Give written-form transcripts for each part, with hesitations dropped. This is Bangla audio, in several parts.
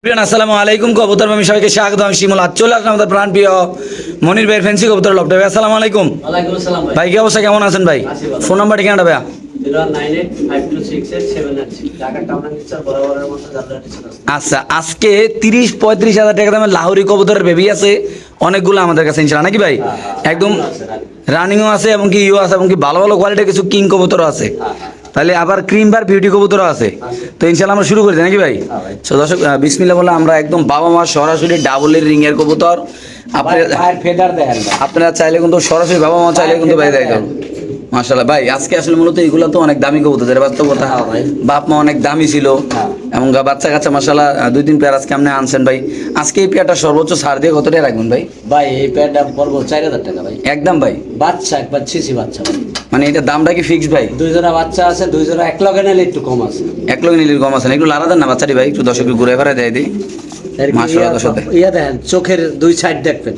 আসসালামু আলাইকুম কবুতর আমি সবাইকে স্বাগত। আমি শিমুল আজ চলে আসলাম আমাদের প্রাণ প্রিয় মনির ভাই ফ্যান্সি কবুতর লফটে। ভাই আসসালামু আলাইকুম। ওয়ালাইকুম আসসালাম ভাই। ভাই কি অবস্থা, কেমন আছেন ভাই? আছি ভালো। ফোন নাম্বার ঠিকানাটা ভাইয়া? 09852687786 ঢাকা টাউন নিচের বরাবরের মতো যাত্রাটি ছিল। আচ্ছা, আজকে 30-35 হাজার টাকা দামের লাহোরি কবুতরের বেবি আছে অনেকগুলো আমাদের কাছে ইনশাআল্লাহ, নাকি ভাই? একদম রানিংও আছে এবং কি ইউ আছে এবং কি ভালো ভালো কোয়ালিটির কিছু কিং কবুতরও আছে। তাহলে আবার ক্রিম বার বিউটি কবুতরও আছে। তো ইনশাআল্লাহ আমরা শুরু করি নাকি ভাই? তো দর্শক বিসমিল্লাহ বলে আমরা একদম বাবা মা সরাসরি ডাবলের রিং এর কবুতর পায়ের ফেদার দেখেন ভাই। আপনারা চাইলে কিন্তু সরাসরি বাবা মা চাইলে কিন্তু ভাই দেখান। মাশাআল্লাহ ভাই, আজকে আসলে মূলত এগুলো তো অনেক দামি কবুতর, যেটা বাস্তব কথা। বাপ মা অনেক দামি ছিল এবং বাচ্চা কাচ্চা মাশাআল্লাহ 2-3 পেয়ার আজকে আপনি আনছেন ভাই। আজকে এই পেয়ারটা সর্বোচ্চ ছাড় দিয়ে কত টাকা রাখবেন ভাই? ভাই এই প্যাডটা পড়বো 4000 টাকা ভাই। একদম ভাই, বাচ্চা একবার ছিছি বাচ্চা ভাই। মানে এটা দামটা কি ফিক্সড ভাই? দুই জোড়া বাচ্চা আছে, দুই জোড়া এক লগে নিলে একটু কম আছে। এক লক্ষ নীলির কম আছে না? একটু লারা দেন না বাচ্চাটি ভাই, একটু দর্শককে ঘুরে ফেরা দেয় দিই। মাশাআল্লাহ দর্শক ইয়া দেখেন চোখের দুই সাইড দেখবেন।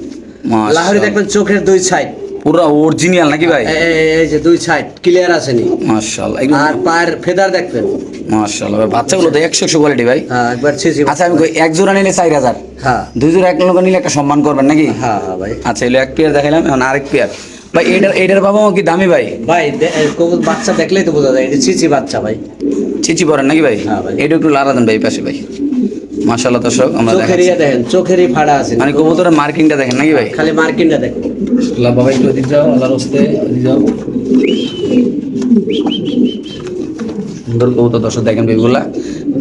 লাহোরি দেখবেন চোখের দুই সাইড পুরো অরিজিনাল নাকি ভাই? এই যে দুই সাইড ক্লিয়ার আসেনি। মাশাআল্লাহ আর পায়ের ফেদার দেখবেন। মাশাআল্লাহ ভাই, বাচ্চাগুলো তো 100 কোয়ালিটি ভাই। হ্যাঁ একবার ছিছি। আচ্ছা আমি কই এক জোড়া নিলে 4000, হ্যাঁ দুই জোড়া এক লক্ষ নিলে একটা সম্মান করবেন নাকি? হ্যাঁ হ্যাঁ ভাই। আচ্ছা এলো এক পেয়ার দেখাইলাম, এখন আরেক পেয়ার ভাই। এটার বাবা মা কি দামি ভাই? ভাই কবুতর বাচ্চা দেখলেই তো বোঝা যায় এটা চিচি বাচ্চা ভাই। চিচি পড়েন নাকি ভাই? হ্যাঁ ভাই। এটা একটু লারা দেন ভাই পাশে ভাই। মাশাআল্লাহ দর্শক আমরা চোখের দেখাচ্ছি, ইয়া দেখেন চোখেরই ফাড়া আছে মানে কবুতরের মার্কিংটা দেখেন নাকি ভাই? খালি মার্কিনটা দেখেন। আল্লাহ বাবা একটু ওদিক যাও, আল্লাহর রাস্তে ওদিক যাও। সুন্দর কবুতর দর্শক দেখেন ভাইগুলা,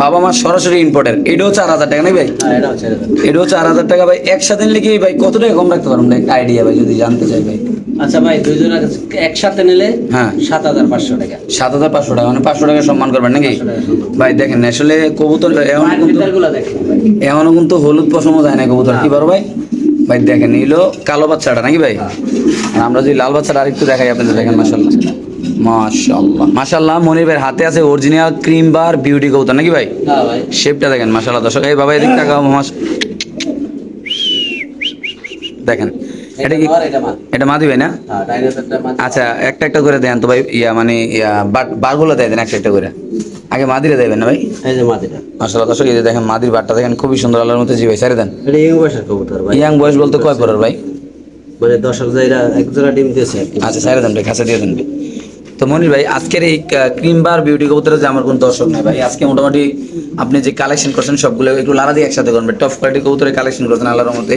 বাবা মা সরাসরি ইম্পোর্টের। এটাও 4000 টাকা নাকি ভাই? হ্যাঁ এটাও ছেড়ে দেন। এটাও 4000 টাকা ভাই। একসাথে নিলে কি ভাই কত টাকা কম রাখতে পারবেন? একটা আইডিয়া ভাই যদি জানতে চাই ভাই। আচ্ছা ভাই দুইজনের একসাথে নিলে হ্যাঁ 7500 টাকা। 7500 টাকা, মানে 500 টাকা সম্মান করবেন নাকি 500 টাকা সম্মান। ভাই? দেখেন আসলে কবুতর মায়ের ফেদারগুলো দেখেন ভাই। এমনও কিন্তু হলুদ পশমও যায় না কবুতর, কি বড় ভাই? ভাই দেখেন নিলো কালো বাচ্চাটা নাকি ভাই? আর আমরা যদি লাল বাচ্চাটা আরেকটু দেখাই আপনাদের, দেখেন মাশাআল্লাহ মাশাআল্লাহ মাশাআল্লাহ। মনির ভাইয়ের হাতে আছে অরিজিনাল ক্রিম বার বিউটি কবুতর নাকি ভাই? হ্যাঁ ভাই। শেপটা দেখেন মাশাআল্লাহ দর্শক। এই বাবা এদিক তাকাও দেখেন, এটা কি? এটা মা। এটা মাদি ভাই না? হ্যাঁ ডাইনোসরটা মা। আচ্ছা একটা একটা করে দেন তো ভাই, মানে বারগুলো দিয়ে দেন একটা একটা করে। আগে মাদিরে দেবেন না ভাই? এই যে মাদিটা। মাশাআল্লাহ দর্শক এই যে দেখেন মাদির বাটটা দেখেন খুবই সুন্দর, আল্লাহর মতো। জি ভাই ছেড়ে দেন। এটা ইয়ং বয়সের কবুতর ভাই। ইয়াং বয়স বলতে কয় পরের ভাই? মানে দর্শক যাইরা এক জোড়া ডিম দিয়েছে আর কি। আচ্ছা ছেড়ে দেন ভাই, কাছে দিয়ে দেন ভাই। তো মনির ভাই আজকের এই ক্রিম বার বিউটি কবুতরের যে আমার কোন দর্শক নাই ভাই, আজকে মোটামুটি আপনি যে কালেকশন করছেন সবগুলো একটু লারা দিয়ে একসাথে করবেন। টপ কোয়ালিটি কবুতরের কালেকশন করছেন আল্লাহর মতে।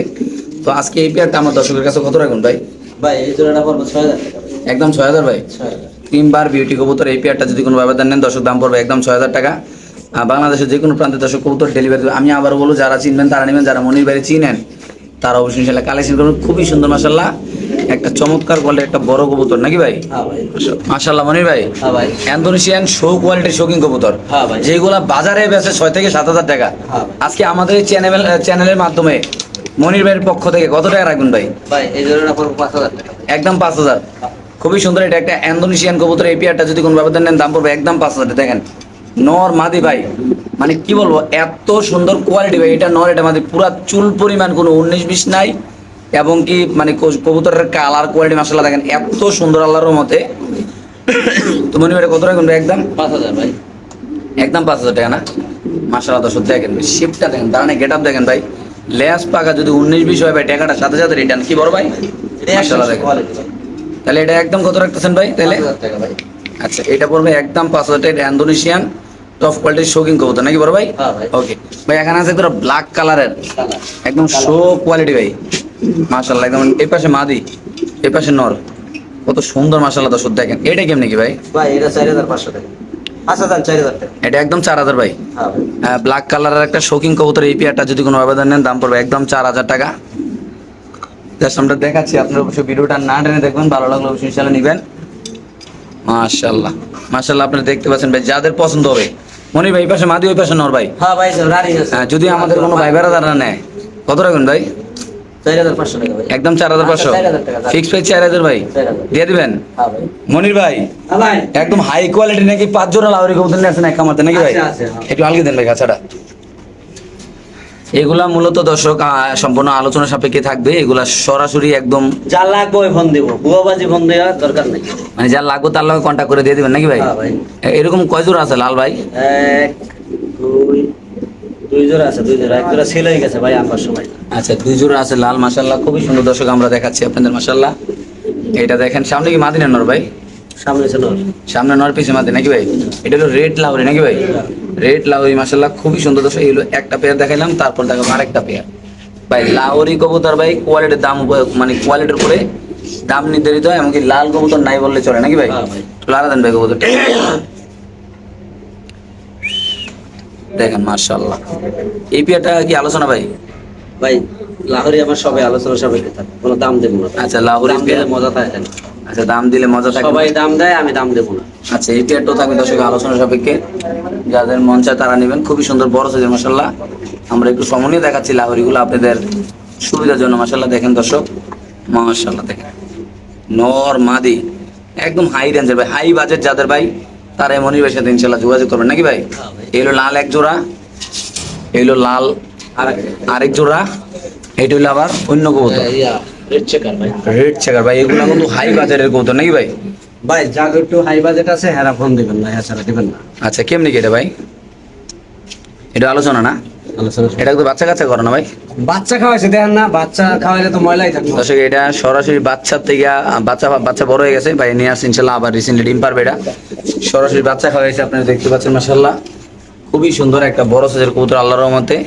তো আজকে এই পেয়ারটা আমার দর্শকের কাছে কত রাখুন ভাই? ভাই এই জোড়াটা পড়বে 6000 টাকা ভাই। একদম 6000 ভাই। 6000। ক্রিম বার বিউটি কবুতর এই পেয়ারটা যদি কোনো ব্যবধান নেন দর্শক দাম পড়বে একদম 6000 টাকা। বাংলাদেশের যে কোনো প্রান্তে দর্শক কবুতর ডেলিভারি দেবে। আমি আবার বলবো যারা চিনবেন তারা নেবেন, যারা মনির ভাই চিনেন তারা অবশ্যই ইনশাআল্লাহ কালেকশন করবেন। খুবই সুন্দর মাশাআল্লাহ, একটা চমৎকার কোয়ালিটির একটা বড় কবুতর নাকি ভাই? হ্যাঁ ভাই। মাশাআল্লাহ মনির ভাই, হ্যাঁ ভাই। ইন্দোনেশিয়ান শো কোয়ালিটির শৌখিন কবুতর, হ্যাঁ ভাই। যেগুলা বাজারে বেচে 6 থেকে 7000 টাকা। হ্যাঁ ভাই। আজকে আমাদের এই চ্যানেলের মাধ্যমে মনির ভাইয়ের পক্ষ থেকে কত টাকা রাখবেন ভাই? ভাই এই জোড়াটা পড়বে 5000 টাকা ভাই। একদম 5000। খুবই সুন্দর, এটা একটা ইন্দোনেশিয়ান কবুতর। এই পেয়ারটা যদি কোনো ব্যবধান নেন দাম পড়বে একদম 5000। দেখেন নর মাদি ভাই, মানে কি বলবো এত সুন্দর কোয়ালিটি ভাই। এটা নর এটা মাদি, পুরা চুল পরিমাণ কোনো 19-20 নাই এবং কি মানে কবুতরের কালার কোয়ালিটি মাশাআল্লাহ দেখেন এত সুন্দর আল্লাহর মতে। তো মনে হয় কত রাখবেন ভাই? একদম 5000 ভাই। একদম 5000 টাকা না? মাশাআল্লাহ দর্শক দেখেন ভাই, শেপটা দেখেন, দাঁড়ানে গেট আপ দেখেন ভাই। লেস পাকা যদি 19-20 হয় ভাই টাকাটা সাথে সাথে রিটার্ন, কি বড় ভাই? মাশাআল্লাহ দেখেন। কোয়ালিটি ভাই। তাহলে এটা একদম কত রাখতেছেন ভাই তাহলে? 5000 টাকা ভাই। আচ্ছা এটা পড়বে একদম 5000 টাকা। ইন্দোনেশিয়ান টপ কোয়ালিটির শৌখিন কবুতর নাকি বড় ভাই? হ্যাঁ ভাই। ওকে ভাই, এখানে আছে তোরা ব্ল্যাক কালারের কালার। একদম শো কোয়ালিটি ভাই মাশাআল্লাহ একদম। এই পাশে মাদি, এই পাশে নর, কত সুন্দর মাশাআল্লাহ দর্শক দেখেন। এটা কেমন কি ভাই? ভাই এটা 4500 টাকা। 4000 টাকা। এটা একদম 4000 ভাই। হ্যাঁ ভাই। ব্ল্যাক কালারের একটা শৌখিন কবুতর। এই পেয়ারটা যদি কোনো আবেদন নেন দাম পড়বে একদম 4000 টাকা। জাস্ট আমরা দেখাচ্ছি, আপনারা অবশ্যই ভিডিওটা না টেনে দেখবেন, ভালো লাগলে অবশ্যই ইনশাআল্লাহ নেবেন। মাশাআল্লাহ মাশাআল্লাহ, আপনারা দেখতে পাচ্ছেন ভাই যাদের পছন্দ হবে। মনির ভাই এই পাশে মাদি, ওই পাশে নর ভাই। হ্যাঁ ভাই রানিং আছে। যদি আমাদের কোনো ভাই বেড়া যারা নেয় কত রাখবেন ভাই? 4500 টাকা ভাই। একদম 4500 4000 টাকা। ফিক্স প্রাইস 4000 ভাই 4000 দিয়ে দিবেন। হ্যাঁ ভাই। মনির ভাই হ্যাঁ ভাই। একদম হাই কোয়ালিটি নাকি 5 জোড়া লাউরি কবুতর নিয়ে আসেন এক কামাতে নাকি ভাই? আছে, আছে, হ্যাঁ। একটু আলগি দেন ভাই কাছাটা। এগুলা মূলত দর্শক সম্পূর্ণ আলোচনা সাপেক্ষে থাকবে। এগুলা সরাসরি একদম যা লাগবে ওই ফোন দিব, বুয়াবাজি ফোন দেওয়ার দরকার নেই। মানে যা লাগবে তার লগে কন্ট্যাক্ট করে দিয়ে দিবেন নাকি ভাই? হ্যাঁ ভাই। এরকম কয় জোড়া আছে লাল ভাই? 1 2 দুই জোড়া আছে, দুই জোড়া, এক জোড়া সেল হয়ে গেছে ভাই আমার সময়। আচ্ছা, দুই জোড়া আছে লাল, মাশাল্লাহ খুবই সুন্দর। দর্শক আমরা দেখাচ্ছি আপনাদের, মাশাল্লাহ। এটা দেখেন, সামনে কি মাদিনা নর ভাই? সামনে ছিল সামনে নর, পিছে মাদি নাকি ভাই? এটা হলো রেড লাহোরি নাকি ভাই? রেড লাহোরি, মাশাল্লাহ খুবই সুন্দর। দর্শক এই হলো একটা পেয়ার দেখাইলাম, তারপর দেখাবো আরেকটা পেয়ার। ভাই লাহোরি কবুতর ভাই কোয়ালিটির দাম মানে কোয়ালিটির উপরে দাম নির্ধারিত হয়, এমনকি লাল কবুতর নাই বললে চলে নাকি ভাই? হ্যাঁ ভাই। লারা দেন ভাই কবুতর দেখেন, মাশাল্লাহ। এই পেয়ারটা কি আলোচনা ভাই? ভাই লাহোরি আমার সবাই আলোচনা সাপেক্ষে থাকে, কোনো দাম দেবো না। আচ্ছা, লাহোরি দাম দিলে পেয়ার, মজা থাকে না। আচ্ছা দাম দিলে মজা থাকে। সবাই দাম দেয়, আমি দাম দেবো না। আচ্ছা, এই পেয়ারটাও থাকবে দর্শক আলোচনা সাপেক্ষে, যাদের মন চায় তারা নেবেন। খুবই সুন্দর বড় সাইজের, মাশাল্লাহ। আমরা একটু সমন্বয় দেখাচ্ছি লাহোরিগুলো আপনাদের সুবিধার জন্য, মাশাল্লাহ। দেখেন দর্শক, মাশাল্লাহ দেখেন, নর মাদি একদম হাই রেঞ্জের ভাই, হাই বাজেট যাদের ভাই, তারা এই মনির ভাইয়ের সাথে ইনশাল্লাহ যোগাযোগ করবেন নাকি ভাই? হ্যাঁ ভাই। এই হলো লাল এক জোড়া, এই হলো লাল আরেক জোড়া, এইটা হলো আবার অন্য কবুতর রেড চেকার ভাই। রেড চেকার ভাই। এগুলো কিন্তু হাই বাজারের কবুতর নাকি ভাই? ভাই যার একটু হাই বাজেট আছে হ্যাঁ ফোন দিবেন না, হ্যাঁ ছাড়া দিবেন না। আচ্ছা, কেমনি কি এটা ভাই? এটা আলোচনা না, আলোচনা এটা তো বাচ্চা কাচ্চা করে না ভাই? বাচ্চা খাওয়াইছে দেখেন না, বাচ্চা খাওয়াইলে তো ময়লাই থাকবে। দর্শক এটা সরাসরি বাচ্চার থেকে বাচ্চা বড় হয়ে গেছে ভাই, নিয়ে আসছে ইনশাল্লাহ, আবার রিসেন্টলি ডিম পারবে। এটা সরাসরি বাচ্চা খাওয়াইছে, আপনারা দেখতে পাচ্ছেন, মাশাল্লাহ খুবই সুন্দর একটা বড় সাইজের কবুতর, আল্লাহর রহমতে।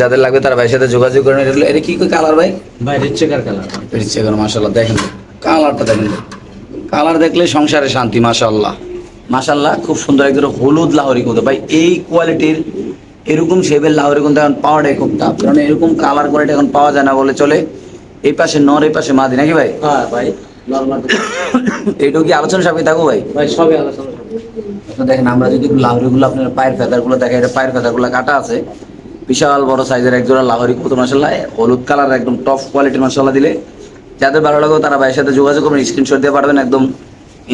যাদের লাগবে তারা ভাইয়ের সাথে যোগাযোগ করেন। এটা কি কালার ভাই? ভাই রেড চেকার কালার। ইচ্ছে করে, মাশাল্লাহ দেখেন কালারটা, দেখেন কালার দেখলে সংসারে শান্তি, মাশাল্লাহ মাশাল্লাহ। খুব সুন্দর একদম হলুদ লাহোরি কবুতর ভাই। এই কোয়ালিটির এরকম শেপের লাহোরি কিন্তু এখন পাওয়াটাই খুব টাফ, কারণ এরকম কালার কোয়ালিটি এখন পাওয়া যায় না বলে চলে। এই পাশে নর, এই পাশে মাদি নাকি ভাই? হ্যাঁ ভাই নরমাল। এইটাও কি আলোচনা সাপেক্ষে থাকবো ভাই? ভাই সবই আলোচনা করবো। তো দেখেন, আমরা যদি লাহোরিগুলো আপনার পায়ের ফেদারগুলো দেখেন, এটা পায়ের ফেদারগুলো কাটা আছে, বিশাল বড় সাইজের একজোড়া লাহোরি কবুতর, মাশাল্লাহ হলুদ কালার একদম টপ কোয়ালিটির, মাশাল্লাহ। দিলে যাদের ভালো লাগবে তারা ভাইয়ের সাথে যোগাযোগ করবেন, স্ক্রিনশট দিয়ে পাঠাবেন। একদম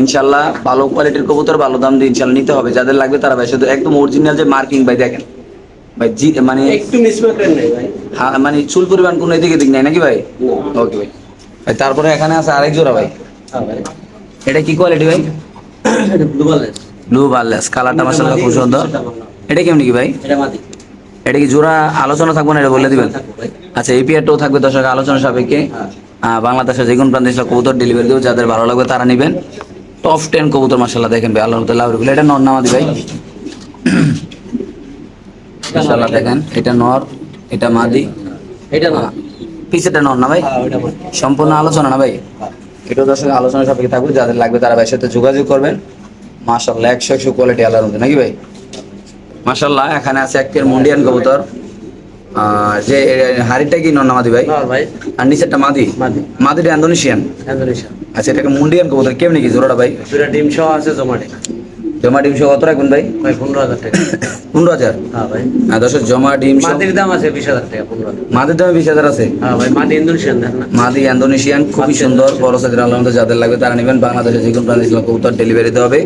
ইনশাল্লাহ ভালো কোয়ালিটির কবুতর, ভালো দাম দিয়ে ইনশাল্লাহ নিতে হবে। যাদের লাগবে তারা ভাইয়ের সাথে একদম অরিজিনাল যে মার্কিং ভাই দেখেন ভাই, জি মানে একটু মিসমেকার নেই ভাই। হ্যাঁ, মানে চুল পরিমাণ কোনো এদিকে দিক নাই নাকি ভাই? না। ওকে ভাই। ভাই তারপরে এখানে আছে আরেক জোড়া ভাই, হ্যাঁ ভাই। এটা কি কোয়ালিটি ভাই? এটা ব্লু বালের। ব্লু বারলেস, কালারটা মাশাআল্লাহ খুব সুন্দর। এটা কেমনি কি ভাই? এটা মাদি। এটা কি জোড়া আলোচনা থাকবে না, এটা বলে দিবেন? থাকবে ভাই। আচ্ছা, এই পেয়ারটাও থাকবে দর্শক আলোচনা সাপেক্ষে। বাংলাদেশের যে কোনো প্রান্তে কবুতর ডেলিভারি দেবো, যাদের ভালো লাগবে তারা নেবেন। টপ 10 কবুতর, মাশাআল্লাহ দেখেন ভাই, আল্লাহর মতো লাহোরিগুলো। এটা নর নামাদি ভাই, মাশাআল্লাহ দেখেন, এটা নর, এটা মাদি, এটা না। পিছেটা নর না ভাই? হ্যাঁ ওটা মাদি। সম্পূর্ণ আলোচনা না ভাই? এটা দর্শক আলোচনা সাপেক্ষে থাকবে, যাদের লাগবে তারা ভাইয়ের সাথে যোগাযোগ করবেন। মাশাআল্লাহ 100 কোয়ালিটি আল্লাহর মতো নাকি ভাই? মাশাআল্লাহ। এখানে আছে এক পেয়ার মুন্ডিয়ান কবুতর, যে হাড়িটা কি নর নামাদি ভাই? নর ভাই। আর নিচেরটা মাদি? মাদি। মাদিটা ইন্দোনেশিয়ান। ইন্দোনেশিয়া। আচ্ছা, এটাকে মুন্ডিয়ান কবুতর, কেমনি কি জোড়াটা ভাই? দুটা ডিম সহ আছে জমাটে। জমা ডিম সহ কত রাখবেন ভাই? ভাই 15,000 টাকা। 15,000? হ্যাঁ ভাই। দর্শক জমা ডিম সহ মাদির দাম আছে 20,000 টাকা। 15,000। মাদির দামে 20,000 আছে? হ্যাঁ ভাই মাদি ইন্দোনেশিয়ান দেন না। মাদি ইন্দোনেশিয়ান, খুবই সুন্দর বড় সাইজের, আল্লাহর মতো যাদের লাগবে তারা নেবেন। বাংলাদেশে যে কোনো প্রান্তে কবুতর ডেলিভারি দিতে হবে।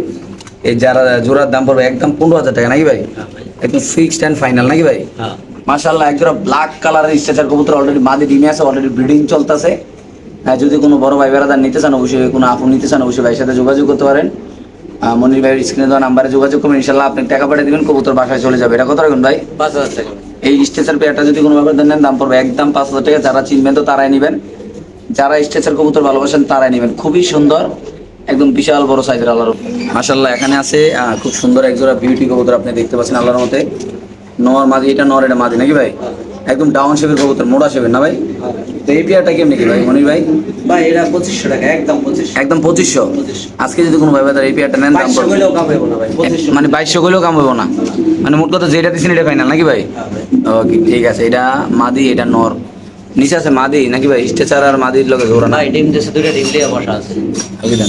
এই যারা জোড়ার দাম পড়বে একদম 15,000 টাকা নাকি ভাই? হ্যাঁ ভাই। একদম ফিক্সড এন্ড ফাইনাল নাকি ভাই? হ্যাঁ। মাশাআল্লাহ, একজোড়া ব্ল্যাক কালারের স্ট্রেচার কবুতর অলরেডি মাদি ডিমে আছে, অলরেডি ব্রিডিং চলতেছে। যদি কোনো বড় ভাই বেড়াদার নিতে চান, অবশ্যই কোনো আপু নিতে চান, অবশ্যই ভাইয়ের সাথে যোগাযোগ করতে পারেন। মনির ভাইয়ের স্ক্রিনে দেওয়া নাম্বারে যোগাযোগ করবেন, ইনশাল্লাহ আপনি টাকা পাঠিয়ে দিবেন, কবুতর বাসায় চলে যাবে। এটা কত রাখবেন ভাই? 5,000 টাকা। এই স্ট্রেচার পেয়ারটা যদি কোনো ব্যাপার নেন, দাম পড়বে একদম 5,000 টাকা। যারা চিনবেন তো তারাই নেবেন, যারা স্ট্রেচার কবুতর ভালোবাসেন তারাই নেবেন। খুবই সুন্দর, একদম বিশাল বড় সাইজের, আল্লাহর মাশাআল্লাহ। এখানে আছে খুব সুন্দর একজোড়া বিউটি কবুতর, আপনি দেখতে পাচ্ছেন আল্লাহর মতে। নর মাদি, এটা নর, এটা মাদি নাকি ভাই? একদম ডাউন শেপের কবুতর, মোড়া শেপের না ভাই? তো এই পেয়ারটা কেমনি কি ভাই মনির ভাই? ভাই এটা 2,500 টাকা, একদম 2500। একদম 2500? আজকে যদি কোনো ভাই বাজার এই পেয়ারটা নেন, দাম 2200 পড়বে হইলেও কাম হইবো না ভাই। 2500। মানে 2200 হইলেও কাম হইব না, মানে মোট কথা যেটা দিচ্ছেন এটা ফাইনাল নাকি ভাই? হ্যাঁ ভাই। ওকে ঠিক আছে। এটা মাদি, এটা নর, নিচে আছে মাদি নাকি ভাই? স্ট্রেচার আর মাদির লগে জোড়া না? ভাই ডিম দিয়েছে, দুইটা ডিম দিয়ে বসা আছে। ওকে দেন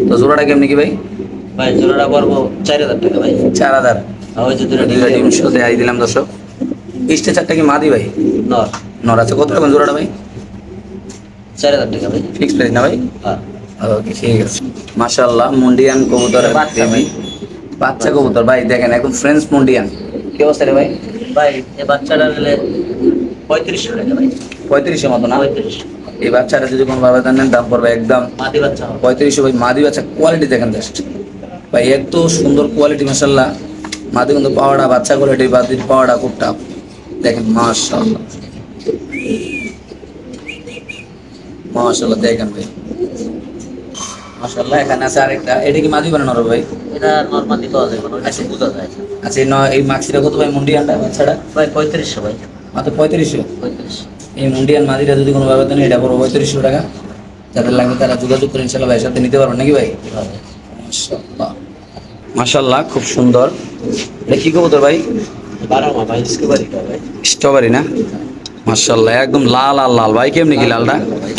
তো। জোড়াটা কেমনি কি ভাই? ভাই জোড়াটা পড়বো 4,000 টাকা ভাই। 4,000? আর ওই যে দুইটা ডিম দুইটা ডিম দিয়ে সাথে আই দিলাম দর্শক। স্ট্রেচারটা কি মাদি ভাই? নর। নর আছে, কত রাখবেন জোড়াটা ভাই? 4,000 টাকা ভাই। ফিক্স প্রাইস না ভাই? হ্যাঁ। ওকে ঠিক আছে। মাশাআল্লাহ, মুন্ডিয়ান কবুতর, বাচ্চা ভাই। বাচ্চা কবুতর ভাই, দেখেন একদম ফ্রেঞ্চ মুন্ডিয়ান। কি অবস্থা রে ভাই? ভাই এই বাচ্চাটা নিলে 3500 টাকা ভাই। 3500 মতো না? 3500। এই বাচ্চাটা যদি কোনো ভাবে নেন, দাম পড়বে একদম মাদি বাচ্চা হবে। 3500 ভাই। মাদি বাচ্চা, কোয়ালিটি দেখেন জাস্ট ভাই, এত সুন্দর কোয়ালিটি মাশাআল্লাহ। মাদি কিন্তু পাওয়াটা বাচ্চা কোয়ালিটি মাদির পাওয়াটা খুব টাফ দেখেন মাশাআল্লাহ মাশাআল্লাহ দেখেন ভাই মাশাআল্লাহ এখানে আছে আরেকটা এটা কি মাদি বানানোর ভাই এটা নরমালি পাওয়া যায় মানে ওটা বোঝা যায় না। আচ্ছা এই মাক্সিটা কত ভাই মুন্ডিয়ানটা বাচ্চাটা ভাই 3500 ভাই, মাত্র 3500 3500। এই মুন্ডিয়ান মাদিটা যদি কোনো ভাবে দেন এটা পড়বে 3500 টাকা যাদের লাগবে তারা যোগাযোগ করে ইনশাআল্লাহ ভাইয়ের সাথে নিতে পারবেন নাকি ভাই মাশাআল্লাহ মাশাআল্লাহ খুব সুন্দর এটা কি কবুতর ভাই বারামা ভাই, স্কোবারিটা ভাই। স্ট্রবেরি না মাশাআল্লাহ একদম লাল আর লাল ভাই কেমনি কি লালটা ভাই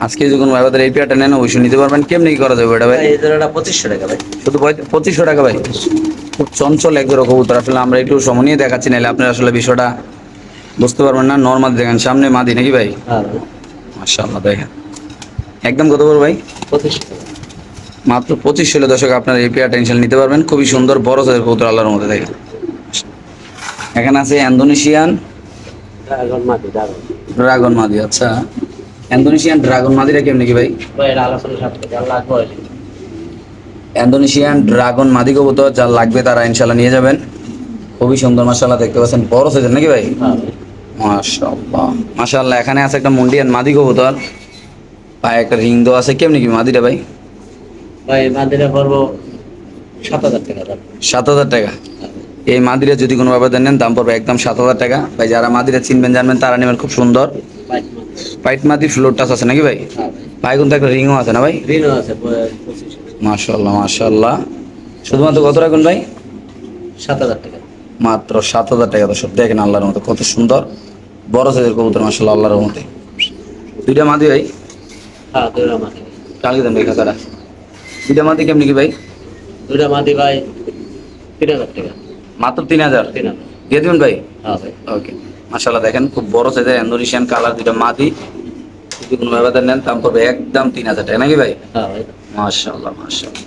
আজকে যখন ভাইবাদের এই পেয়ারটা নেন অবশ্যই নিতে পারবেন কেমনি কি করা যাবে এটা ভাই এই জোড়াটা 2500 টাকা ভাই। শুধু 2500 টাকা ভাই খুব চঞ্চল এক জোড়া কবুতর আসলে আমরা একটু সময় নিয়ে দেখাচ্ছি নাহলে আপনার আসলে বিষয়টা বুঝতে পারবেন না নর্মাল দেখেন সামনে মাদি নাকি ভাই হ্যাঁ ভাই, মাশাআল্লাহ দেখেন একদম কত বড় ভাই 2500 টাকা। মাত্র 25 হলে দর্শক আপনার এই পেয়ারটা ইনশাআল্লাহ নিতে পারবেন খুবই সুন্দর বড় সাইজের কবুতর আল্লাহর মধ্যে দেখেন এখানে আছে ইন্দোনেশিয়ান ড্রাগন মাদি, ড্রাগন ড্রাগন মাদি আচ্ছা ইন্দোনেশিয়ান ড্রাগন মাদিটা কেমন কি ভাই ভাই, এটা আলোচনার সাথে আল্লাহ আকবার। ইন্দোনেশিয়ান ড্রাগন মাদি কবুতর যার লাগবে তারা ইনশাআল্লাহ নিয়ে যাবেন খুবই সুন্দর মাশাআল্লাহ দেখতে পাচ্ছেন বড় সাইজের নাকি ভাই হ্যাঁ ভাই, মাশাআল্লাহ মাশাআল্লাহ এখানে আছে একটা মুন্ডিয়ান মাদি কবুতর পায়ে একটা রিং দেওয়া আছে কেমনি কি মাদিটা ভাই ভাই মাদিটা পড়বো 7000 টাকা দাম। 7000 টাকা এই মাদিরা যদি কোনো ভাবে নেন দাম পড়বে একদম 7000 টাকা ভাই যারা মাদিরা চিনবেন জানবেন তারা নেবেন খুব সুন্দর বাইশ মাদি। পাইট মাদি ফ্লোর টাচ আছে নাকি ভাই হ্যাঁ ভাই, পায়ে কিন্তু একটা রিংও আছে না ভাই গ্রিনও আছে 2500। মাশাআল্লাহ মাশাআল্লাহ শুধুমাত্র কত রাখুন ভাই 7000 টাকা। মাত্র 7000 টাকা দর্শক দেখেন আল্লাহর মতো কত সুন্দর বড় সাইজের কবুতর মাশাআল্লাহ আল্লাহর মতো দুইটা মাদি ভাই হ্যাঁ, দুইটা মাদি। কালকে দেন ভাই খাতাটা দুইটা মাদি কেমনি কি ভাই দুইটা মাদি ভাই 3000 টাকা। মাত্র 3000 3000। দিয়ে দিবেন ভাই হ্যাঁ ভাই, ওকে মাশাআল্লাহ দেখেন খুব বড় সাইজের ইন্দোনেশিয়ান কালার দুইটা মাদি যদি কোনো ভাবে নেন দাম পড়বে একদম 3000 টাকা নাকি ভাই হ্যাঁ ভাই, মাশাআল্লাহ মাশাআল্লাহ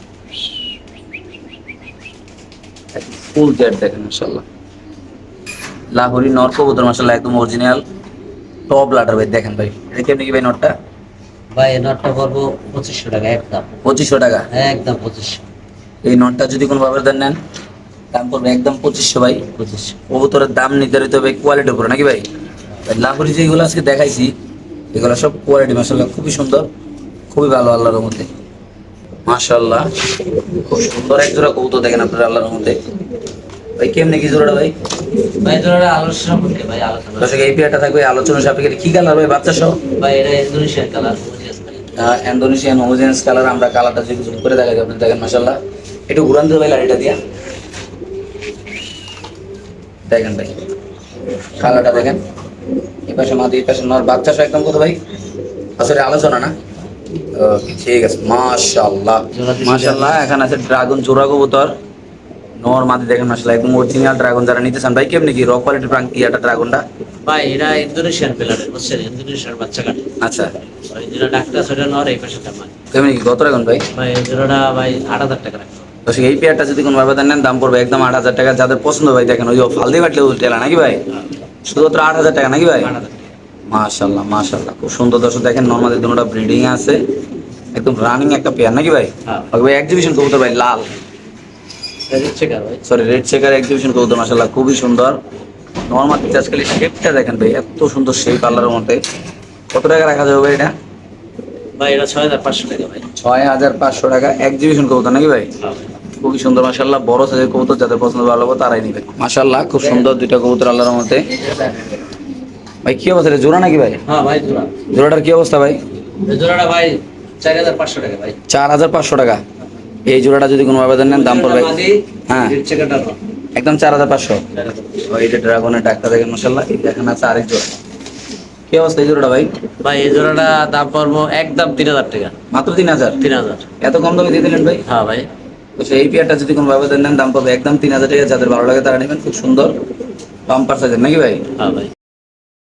ফুল জেড দেখেন মাশাআল্লাহ লাহোরি নর কবুতর মাশাআল্লাহ একদম অরিজিনাল টপ লাটার ভাই দেখেন ভাই এটা কেমনি কি ভাই নটটা ভাই এই নটটা পড়বো 2500 টাকা একদম। 2500 টাকা একদম 2500। এই নটটা যদি কোনো ভাবে নেন দাম পড়বে একদম 2500 ভাই 2500। কবুতরের দাম নির্ধারিত হবে কোয়ালিটির উপরে নাকি ভাই ভাই লাহোরি যেগুলো আজকে দেখাইছি এগুলো সব কোয়ালিটি মাশাআল্লাহ খুবই সুন্দর খুবই ভালো আল্লাহর রহমতে মাশাআল্লাহ খুব সুন্দর এক জোড়া কবুতর দেখেন আপনারা আল্লাহর রহমতে ভাই কেমনে কি জোড়াটা ভাই ভাই জোড়াটা আলোচনা করতে ভাই, আলোচনা। দর্শক এই পেয়ারটা থাকবে আলোচনা সাপেক্ষে কি কালার ভাই বাচ্চা সহ ভাই এটা Indonesian colour. Indonesian homogeneous colour আমরা কালারটা যদি জুম করে দেখাই আপনি দেখেন মাশাআল্লাহ একটু ঘুরান দিতে ভাই লাইটটা দিয়া দেখেন ভাই কালারটা দেখেন এই পাশে মাদি এই পাশে নর বাচ্চা সহ একদম কত ভাই আসলে আলোচনা না ওকে ঠিক আছে মাশাআল্লাহ মাশাআল্লাহ এখানে আছে ড্রাগন জোড়া কবুতর নর মাদি দেখেন মাশাআল্লাহ একদম অরিজিনাল ড্রাগন যারা নিতে চান ভাই কেমনি কি র কোয়ালিটির প্রাং ইয়াটা ড্রাগনটা ভাই এটা ইন্দোনেশিয়ান প্লেয়ার, বুঝছেন, ইন্দোনেশিয়ার বাচ্চা কাটে। আচ্ছা ভাই যেটা ডাক্তার সেটা নর, এই পাশে তার মানে। কেমনি কি কত ড্রাগন ভাই ভাই এই জোড়াটা ভাই 8000 টাকা রাখবো। দর্শক এই পেয়ারটা যদি কোনো ভাবে নেন দাম পড়বে একদম 8000 টাকা যাদের পছন্দ ভাই দেখেন ওই যে ফালদি বাটলে উল্টেলা নাকি ভাই শুধুমাত্র 8000 টাকা নাকি ভাই 8000 টাকা। মাশাআল্লাহ মাশাআল্লাহ খুব সুন্দর দর্শক দেখেন নরমালি দুটোটা ব্রিডিং আছে একদম রানিং একটা পেয়ার নাকি ভাই হ্যাঁ। ওকে ভাই এক্সিবিশন কবুতর ভাই লাল এটা হচ্ছে কার ভাই? সরি রেড চেকার এক্সিবিশন কবুতর মাশাআল্লাহ খুবই সুন্দর নরমাল আজকাল শেপটা দেখেন ভাই এত সুন্দর সেই কালারের মধ্যে কত টাকা রাখা যাবে ভাই এটা ভাই এটা 6500 টাকা ভাই। 6500 টাকা এক্সিবিশন কবুতর নাকি ভাই হ্যাঁ ভাই। খুবই সুন্দর মাশাআল্লাহ বড় সাইজের কবুতর যাদের পছন্দ ভালো হবে তারাই নিবে মাশাআল্লাহ খুব সুন্দর দুইটা কবুতর আল্লাহর মধ্যে ভাই কি অবস্থা এটা জোড়া নাকি ভাই হ্যাঁ ভাই জোড়া। জোড়াটার কি অবস্থা ভাই এই জোড়াটা ভাই 4500 টাকা ভাই। 4500 টাকা এই জোড়াটা যদি কোনো ভাবে নেন দাম পড়বে হ্যাঁ রেড চেকারটা নর। একদম 4500 ওই যে ড্রাগনের ডাক্তার দেখেন মাশাআল্লাহ এই দেখেন আছে আরেক জোড়া কি অবস্থা এই জোড়াটা ভাই ভাই এই জোড়াটা দাম পড়বো একদম 3000 টাকা। মাত্র 3000 3000। এত কম দামে দিয়ে দিলেন ভাই হ্যাঁ ভাই। তো সেই পেয়ারটা যদি কোনো ভাবে নেন দাম পড়বে একদম 3000 টাকা যাদের ভালো লাগে তারা নেবেন খুব সুন্দর বাম্পার সাইজের নাকি ভাই হ্যাঁ ভাই।